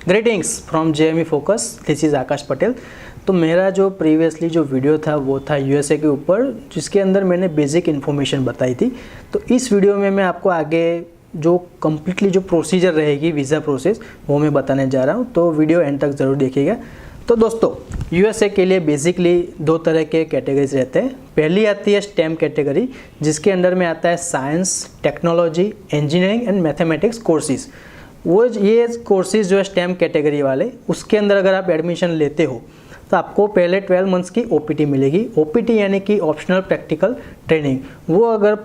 Greetings from JME focus, this is Akash Patel. तो मेरा जो प्रीवियसली जो वीडियो था वो था USA के ऊपर, जिसके अंदर मैंने बेसिक इन्फॉर्मेशन बताई थी। तो इस वीडियो में मैं आपको आगे जो कम्प्लीटली जो प्रोसीजर रहेगी वीज़ा प्रोसेस वो मैं बताने जा रहा हूँ, तो वीडियो एंड तक ज़रूर देखिएगा। तो दोस्तों, USA के लिए बेसिकली दो तरह के कैटेगरीज रहते हैं। पहली आती है स्टेम कैटेगरी, जिसके अंदर में आता है science, technology, engineering and mathematics courses. वो ये कोर्सेज जो है स्टेम कैटेगरी वाले, उसके अंदर अगर आप एडमिशन लेते हो तो आपको पहले 12 मंथ्स की OPT मिलेगी। OPT यानी कि ऑप्शनल प्रैक्टिकल ट्रेनिंग। वो अगर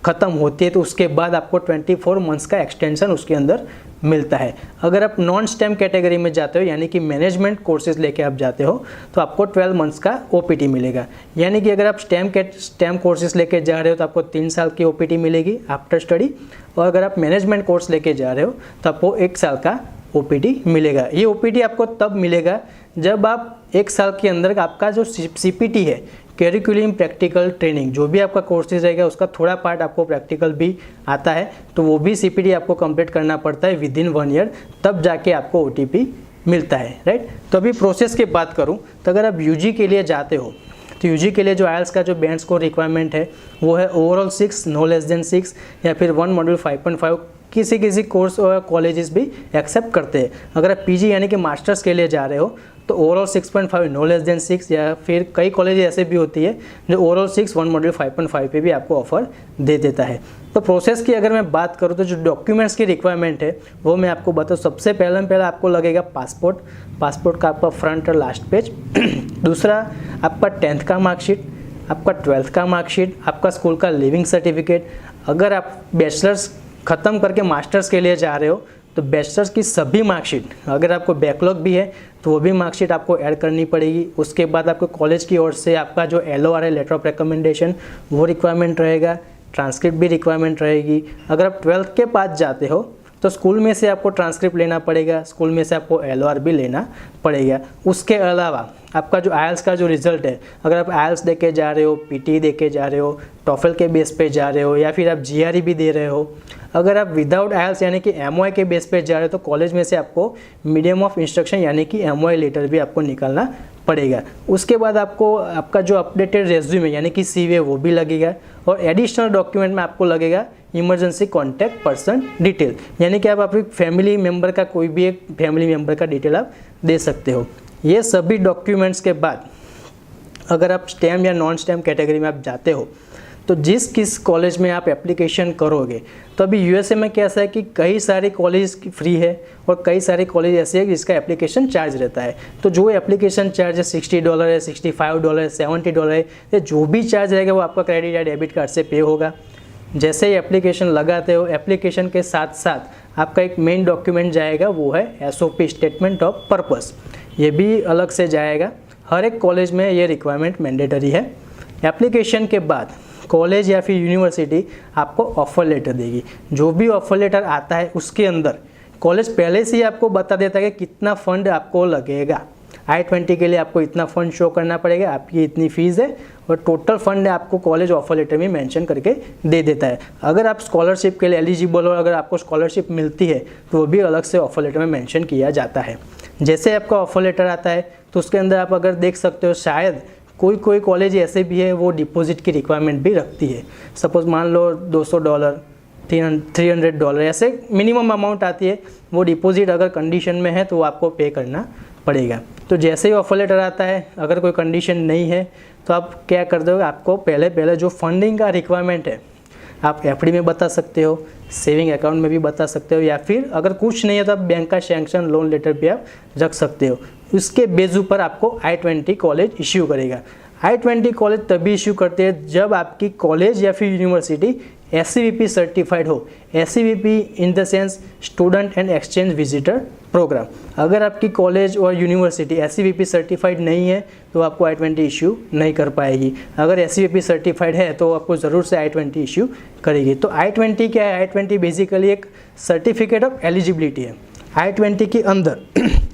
ख़त्म होती है तो उसके बाद आपको 24 मंथ्स का एक्सटेंशन उसके अंदर मिलता है। अगर आप नॉन स्टेम कैटेगरी में जाते हो यानी कि मैनेजमेंट कोर्सेज लेके आप जाते हो तो आपको 12 मंथ्स का OPT मिलेगा। यानी कि अगर आप स्टेम कोर्सेज लेके जा रहे हो तो आपको 3 साल की OPT मिलेगी आफ्टर स्टडी, और अगर आप मैनेजमेंट कोर्स लेके जा रहे हो तो आपको 1 साल का OPT मिलेगा। ये OPT आपको तब मिलेगा जब आप 1 साल के अंदर आपका जो CPT है, करिकुलम प्रैक्टिकल ट्रेनिंग, जो भी आपका कोर्सेज रहेगा उसका थोड़ा पार्ट आपको प्रैक्टिकल भी आता है, तो वो भी CPT आपको कंप्लीट करना पड़ता है विद इन 1 ईयर, तब जाके आपको OTP मिलता है, राइट। तो अभी प्रोसेस की बात करूं तो अगर आप UG के लिए जाते हो तो UG के लिए जो IELTS का जो बैंड स्कोर रिक्वायरमेंट है वो है ओवरऑल 6, नो लेस देन 6, या फिर 1 मॉड्यूल 5.5। किसी कोर्स और कॉलेजेस भी एक्सेप्ट करते हैं। अगर आप PG यानी कि मास्टर्स के लिए जा रहे हो तो ओवरऑल 6.5, नो लेस देन 6, या फिर कई कॉलेज ऐसे भी होती है जो ओवरऑल 6, 1 मॉड्यूल 5.5 पे भी आपको ऑफर दे देता है। तो प्रोसेस की अगर मैं बात करूँ तो जो डॉक्यूमेंट्स की रिक्वायरमेंट है वो मैं आपको बताऊँ। सबसे पहले आपको लगेगा पासपोर्ट का आपका फ्रंट और लास्ट पेज। दूसरा आपका 10th का मार्कशीट, आपका 12th का मार्कशीट, आपका स्कूल का लिविंग सर्टिफिकेट। अगर आप बैचलर्स ख़त्म करके मास्टर्स के लिए जा रहे हो तो बैचलर्स की सभी मार्कशीट, अगर आपको बैकलॉग भी है तो वो भी मार्कशीट आपको ऐड करनी पड़ेगी। उसके बाद आपको कॉलेज की ओर से आपका जो LOR है, लेटर ऑफ रिकमेंडेशन, वो रिक्वायरमेंट रहेगा। ट्रांसक्रिप्ट भी रिक्वायरमेंट रहेगी। अगर आप 12th के बाद जाते हो तो स्कूल में से आपको ट्रांसक्रिप्ट लेना पड़ेगा, स्कूल में से आपको LOR भी लेना पड़ेगा। उसके अलावा आपका जो IELTS का जो रिज़ल्ट है, अगर आप IELTS दे के जा रहे हो, PT दे के जा रहे हो, TOEFL के बेस पे जा रहे हो, या फिर आप GRE भी दे रहे हो, अगर आप विदाउट IELTS यानी कि MOI के बेस पे जा रहे हो तो कॉलेज में से आपको मीडियम ऑफ इंस्ट्रक्शन यानी कि MOI लेटर भी आपको निकालना पड़ेगा। उसके बाद आपको आपका जो अपडेटेड रेज्यूमे यानी कि CV वो भी लगेगा, और एडिशनल डॉक्यूमेंट में आपको लगेगा इमरजेंसी कॉन्टैक्ट पर्सन डिटेल, यानी कि आप अपनी फैमिली मेम्बर का कोई भी एक फैमिली मेम्बर का डिटेल आप दे सकते हो। ये सभी डॉक्यूमेंट्स के बाद अगर आप स्टेम या नॉन स्टेम कैटेगरी में आप जाते हो तो किस कॉलेज में आप एप्लीकेशन करोगे, तो अभी USA में कैसा है कि कई सारे कॉलेज फ्री है और कई सारे कॉलेज ऐसे हैं जिसका एप्लीकेशन चार्ज रहता है। तो जो एप्लीकेशन चार्ज है $60 है, $65 है, $70 है, ये जो भी चार्ज रहेगा वो आपका क्रेडिट या डेबिट कार्ड से पे होगा। जैसे ही एप्लीकेशन लगाते हो, एप्लीकेशन के साथ साथ आपका एक मेन डॉक्यूमेंट जाएगा, वो है SOP, स्टेटमेंट ऑफ पर्पस। ये भी अलग से जाएगा। हर एक कॉलेज में ये रिक्वायरमेंट मैंडेटरी है। एप्लीकेशन के बाद कॉलेज या फिर यूनिवर्सिटी आपको ऑफ़र लेटर देगी। जो भी ऑफ़र लेटर आता है उसके अंदर कॉलेज पहले से ही आपको बता देता है कि कितना फ़ंड आपको लगेगा। I-20 के लिए आपको इतना फ़ंड शो करना पड़ेगा, आपकी इतनी फ़ीस है, और टोटल फंड आपको कॉलेज ऑफर लेटर में मेंशन करके दे देता है। अगर आप स्कॉलरशिप के लिए एलिजिबल हो, अगर आपको स्कॉलरशिप मिलती है तो वो भी अलग से ऑफर लेटर में मेंशन किया जाता है। जैसे आपका ऑफर लेटर आता है तो उसके अंदर आप अगर देख सकते हो, शायद कोई कॉलेज ऐसे भी है वो डिपॉजिट की रिक्वायरमेंट भी रखती है। सपोज़ मान लो $200, $300 ऐसे मिनिमम अमाउंट आती है। वो डिपॉजिट अगर कंडीशन में है तो वो आपको पे करना पड़ेगा। तो जैसे ही ऑफर लेटर आता है, अगर कोई कंडीशन नहीं है तो आप क्या कर दोगे, आपको पहले जो फंडिंग का रिक्वायरमेंट है आप FD में बता सकते हो, सेविंग अकाउंट में भी बता सकते हो, या फिर अगर कुछ नहीं है तो आप बैंक का सैंक्शन लोन लेटर भी आप रख सकते हो। उसके बेस पर आपको I-20 कॉलेज इश्यू करेगा। I-20 कॉलेज तभी इश्यू करते हैं जब आपकी कॉलेज या फिर यूनिवर्सिटी SCVP सर्टिफाइड हो। SCVP in the sense student and exchange visitor programme. अगर आपकी कॉलेज और यूनिवर्सिटी SCVP सर्टिफाइड नहीं है तो आपको I-20 इश्यू नहीं कर पाएगी। अगर SCVP सर्टिफाइड है तो आपको ज़रूर से I-20 इश्यू करेगी। तो I-20 क्या है? I-20 बेसिकली एक सर्टिफिकेट ऑफ एलिजिबिलिटी है। I-20 के अंदर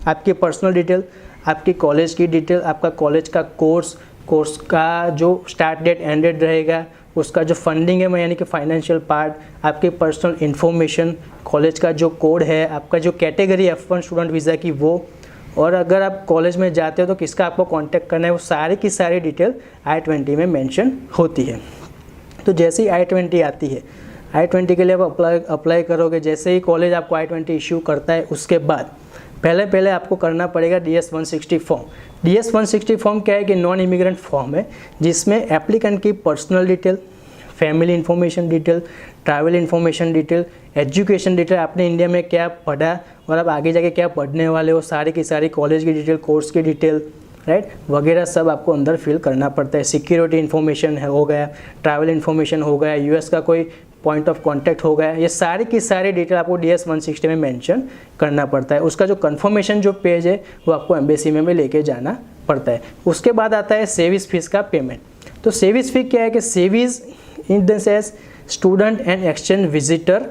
आपकी पर्सनल डिटेल, आपकी कॉलेज की डिटेल, आपका कॉलेज का कोर्स का जो स्टार्ट डेट एंड डेट रहेगा, उसका जो फंडिंग है यानी कि फाइनेंशियल पार्ट, आपकी पर्सनल इन्फॉर्मेशन, कॉलेज का जो कोड है, आपका जो कैटेगरी F1 स्टूडेंट वीज़ा की वो, और अगर आप कॉलेज में जाते हो तो किसका आपको कांटेक्ट करना है, वो सारी की सारी डिटेल I-20 में मेंशन होती है। तो जैसे ही I-20 आती है, I-20 के लिए आप अप्लाई करोगे, जैसे ही कॉलेज आपको I-20 इशू करता है उसके बाद पहले आपको करना पड़ेगा DS-160 फॉर्म। DS-160 फॉर्म क्या है कि नॉन इमिग्रेंट फॉर्म है, जिसमें एप्लीकेंट की personal detail, family information detail, travel information detail, education detail, आपने इंडिया में क्या पढ़ा और आप आगे जाके क्या पढ़ने वाले हो, सारी की सारी कॉलेज की डिटेल, कोर्स की डिटेल, राइट, वगैरह सब आपको अंदर फिल करना पड़ता है। सिक्योरिटी इन्फॉर्मेशन हो गया, ट्रैवल इन्फॉर्मेशन हो गया, यूएस का कोई पॉइंट ऑफ कांटेक्ट हो गया, ये सारी की सारी डिटेल आपको DS-160 में मेंशन करना पड़ता है। उसका जो कंफर्मेशन जो पेज है वो आपको एम्बेसी में लेके जाना पड़ता है। उसके बाद आता है सर्विस फीस का पेमेंट। तो सर्विस फी क्या है कि service in the sense student and exchange visitor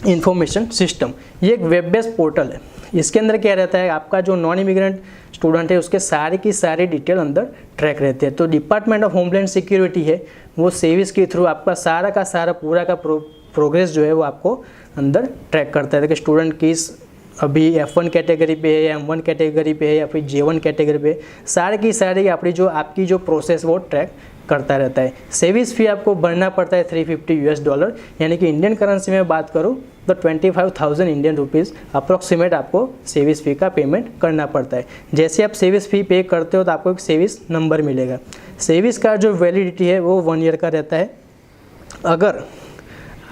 information system, ये एक वेब बेस्ड पोर्टल है। इसके अंदर क्या रहता है, आपका जो नॉन इमिग्रेंट स्टूडेंट है उसके सारी की सारी डिटेल अंदर ट्रैक रहते हैं। तो डिपार्टमेंट ऑफ होमलैंड सिक्योरिटी है वो सर्विस के थ्रू आपका सारा का सारा पूरा का प्रोग्रेस जो है वो आपको अंदर ट्रैक करता है कि स्टूडेंट किस अभी F1 कैटेगरी पे है या M1 कैटेगरी पे है या फिर J1 कैटेगरी पे, सारी की सारी आपकी जो प्रोसेस वो ट्रैक करता रहता है। सर्विस फी आपको भरना पड़ता है $350, यानी कि इंडियन करेंसी में बात करूँ तो 25,000 इंडियन रुपीज़ अप्रॉक्सीमेट आपको सर्विस फ़ी का पेमेंट करना पड़ता है। जैसे आप सर्विस फ़ी पे करते हो तो आपको एक सर्विस नंबर मिलेगा। सर्विस का जो वैलिडिटी है वो 1 ईयर का रहता है। अगर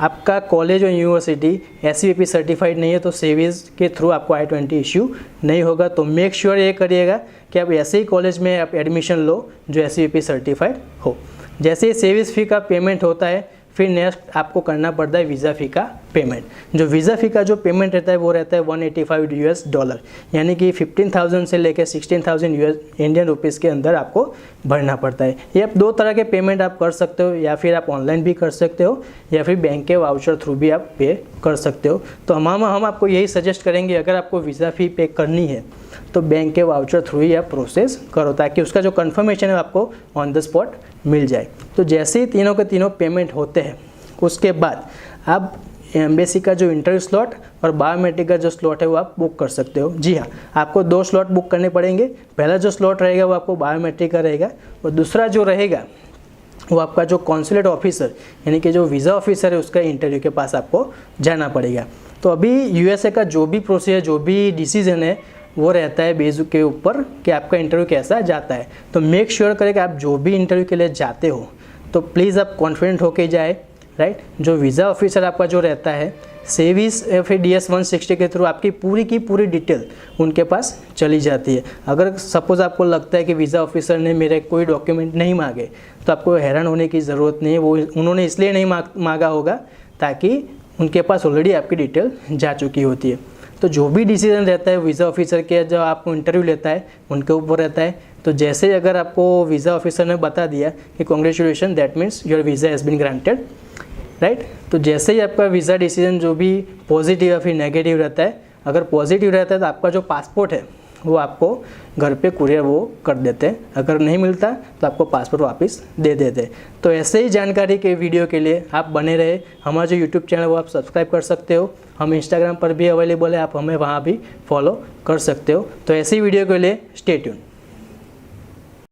आपका कॉलेज और यूनिवर्सिटी SCVP सर्टिफाइड नहीं है तो सर्विस के थ्रू आपको I-20 इश्यू नहीं होगा। तो मेक श्योर ये करिएगा कि आप ऐसे ही कॉलेज में आप एडमिशन लो जो SCVP सर्टिफाइड हो। जैसे ही सर्विस फ़ी का पेमेंट होता है फिर नेक्स्ट आपको करना पड़ता है वीज़ा फ़ी का पेमेंट। जो वीज़ा फ़ी का जो पेमेंट रहता है वो रहता है $185, यानी कि 15,000 से लेकर 16,000 इंडियन रुपीज़ के अंदर आपको भरना पड़ता है। ये आप 2 तरह के पेमेंट आप कर सकते हो, या फिर आप ऑनलाइन भी कर सकते हो या फिर बैंक के वाउचर थ्रू भी आप पे कर सकते हो। तो हम आपको यही सजेस्ट करेंगे, अगर आपको वीज़ा फ़ी पे करनी है तो बैंक के वाउचर थ्रू ही आप प्रोसेस करो, ताकि उसका जो कन्फर्मेशन है आपको ऑन द स्पॉट मिल जाए। तो जैसे ही तीनों के तीनों पेमेंट होते हैं उसके बाद आप एम्बेसी का जो इंटरव्यू स्लॉट और बायोमेट्रिक का जो स्लॉट है वो आप बुक कर सकते हो। जी हाँ, आपको 2 स्लॉट बुक करने पड़ेंगे। पहला जो स्लॉट रहेगा वो आपको बायोमेट्रिक का रहेगा, और दूसरा जो रहेगा वो आपका जो कॉन्सुलेट ऑफिसर यानी कि जो वीज़ा ऑफिसर है उसका इंटरव्यू के पास आपको जाना पड़ेगा। तो अभी USA का जो भी प्रोसीजर, जो भी डिसीजन है वो रहता है बेस के ऊपर कि आपका इंटरव्यू कैसा जाता है। तो मेक श्योर करें कि आप जो भी इंटरव्यू के लिए जाते हो तो प्लीज़ आप कॉन्फिडेंट होके जाए, राइट। जो वीज़ा ऑफिसर आपका जो रहता है सर्विस फिर DS-160 के थ्रू आपकी पूरी की पूरी डिटेल उनके पास चली जाती है। अगर सपोज़ आपको लगता है कि वीज़ा ऑफिसर ने मेरे कोई डॉक्यूमेंट नहीं मांगे तो आपको हैरान होने की ज़रूरत नहीं है। वो उन्होंने इसलिए नहीं मांगा होगा ताकि उनके पास ऑलरेडी आपकी डिटेल जा चुकी होती है। तो जो भी डिसीजन रहता है वीज़ा ऑफिसर के, जो आपको इंटरव्यू लेता है उनके ऊपर रहता है। तो जैसे अगर आपको वीज़ा ऑफिसर ने बता दिया कि congratulation, that means your visa has been granted, right. तो जैसे ही आपका वीज़ा डिसीजन जो भी पॉजिटिव या फिर नेगेटिव रहता है, अगर पॉजिटिव रहता है तो आपका जो पासपोर्ट है वो आपको घर पे कुरियर वो कर देते हैं, अगर नहीं मिलता तो आपको पासपोर्ट वापस दे देते हैं। तो ऐसे ही जानकारी के वीडियो के लिए आप बने रहे। हमारा जो यूट्यूब चैनल वो आप सब्सक्राइब कर सकते हो। हम इंस्टाग्राम पर भी अवेलेबल है, आप हमें वहाँ भी फॉलो कर सकते हो। तो ऐसी वीडियो के लिए स्टे ट्यून।